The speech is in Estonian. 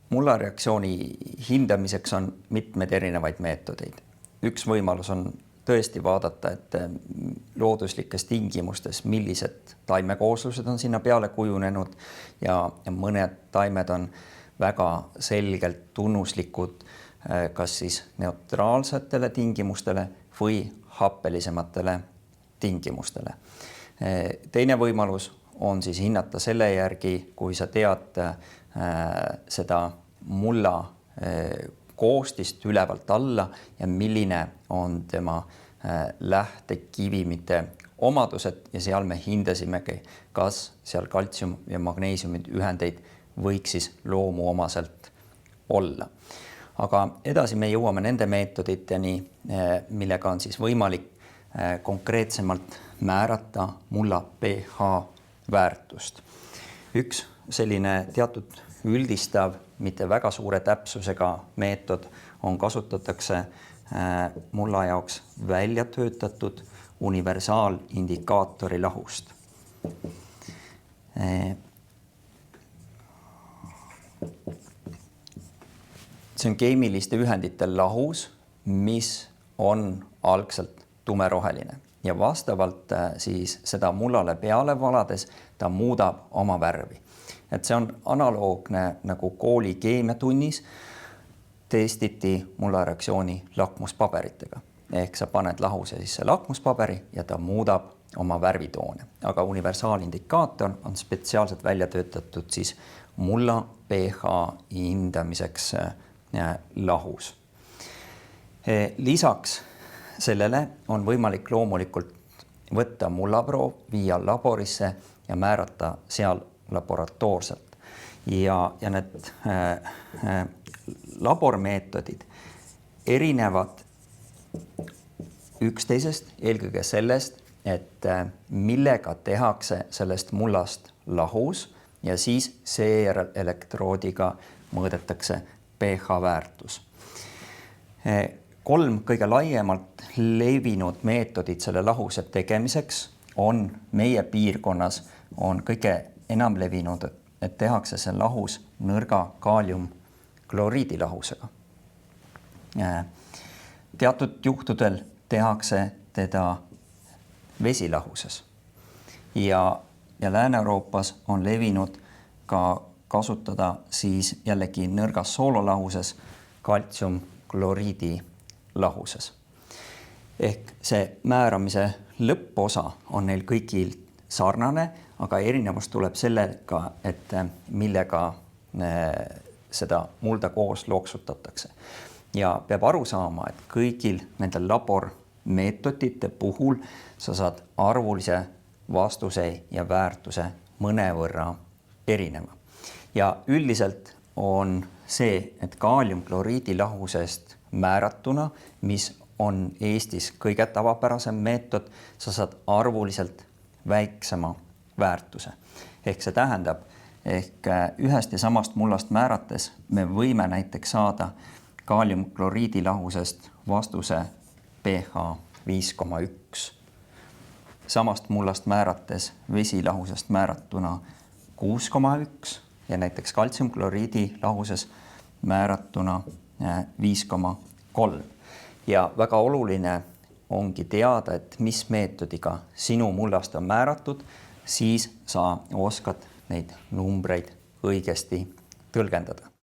Mullareaktsiooni hindamiseks on mitmed erinevaid meetodeid. Üks võimalus on tõesti vaadata, et looduslikes tingimustes, millised taimekooslused on sinna peale kujunenud ja mõned taimed on väga selgelt tunnuslikud kas siis neutraalsetele tingimustele või happelisematele tingimustele. Teine võimalus on siis hinnata selle järgi, kui sa tead seda mulla koostist ülevalt alla ja milline on tema lähtekivimite omadused ja seal me hindasimegi, kas seal kaltsium ja magneesiumi ühendeid võiks siis loomuomaselt olla. Aga edasi me jõuame nende meetoditeni, millega on siis võimalik konkreetsemalt määrata mulla pH väärtust. Üks selline teatud üldistav, mitte väga suure täpsusega meetod kasutatakse mulla jaoks välja töötatud universaalindikaatori lahust. See on keemiliste ühendite lahus, mis on algselt tumeroheline ja vastavalt siis seda mullale peale valades ta muudab oma värvi. Et see on analoogne nagu kooli keemiatunnis testiti mullareaktsiooni lakmuspaberitega. Ehk sa paned lahuse sisse lakmuspaberi ja ta muudab oma värvitoone. Aga universaalindikaator on spetsiaalselt välja töötatud siis mulla pH hindamiseks lahus. Lisaks sellele on võimalik loomulikult võtta mullaproov, viia laborisse ja määrata seal laboratoorselt. Ja need labormeetodid erinevad üksteisest eelkõige sellest, et millega tehakse sellest mullast lahus ja siis seejärel elektroodiga mõõdetakse pH väärtus. 3 kõige laiemalt levinud meetodid selle lahuse tegemiseks on meie piirkonnas on kõige enam levinud, et tehakse see lahus nõrga kaaliumkloriidi lahusega. Teatud juhtudel tehakse teda vesilahuses ja Lääne-Euroopas on levinud ka kasutada siis jällegi nõrgas soololahuses kaltsiumkloriidi lahuses. Ehk see määramise lõpposa on neil kõigil sarnane, aga erinevus tuleb sellega, et millega seda mulda koos loksutatakse. Ja peab aru saama, et kõigil nendel labormeetodite puhul sa saad arvulise vastuse ja väärtuse mõnevõrra erineva. Ja üldiselt on see, et kaaliumkloriidi lahusest määratuna, mis on Eestis kõige tavapärasem meetod, sa saad arvuliselt väiksema väärtuse. Ehk see tähendab, ehk ühest ja samast mullast määrates me võime näiteks saada kaaliumkloriidi lahusest vastuse pH 5,1. Samast mullast määrates vesilahusest määratuna 6,1 ja näiteks kaltsiumkloriidi lahuses määratuna 5,3. Ja väga oluline ongi teada, et mis meetodiga sinu mullast on määratud, siis sa oskad neid numbreid õigesti tõlgendada.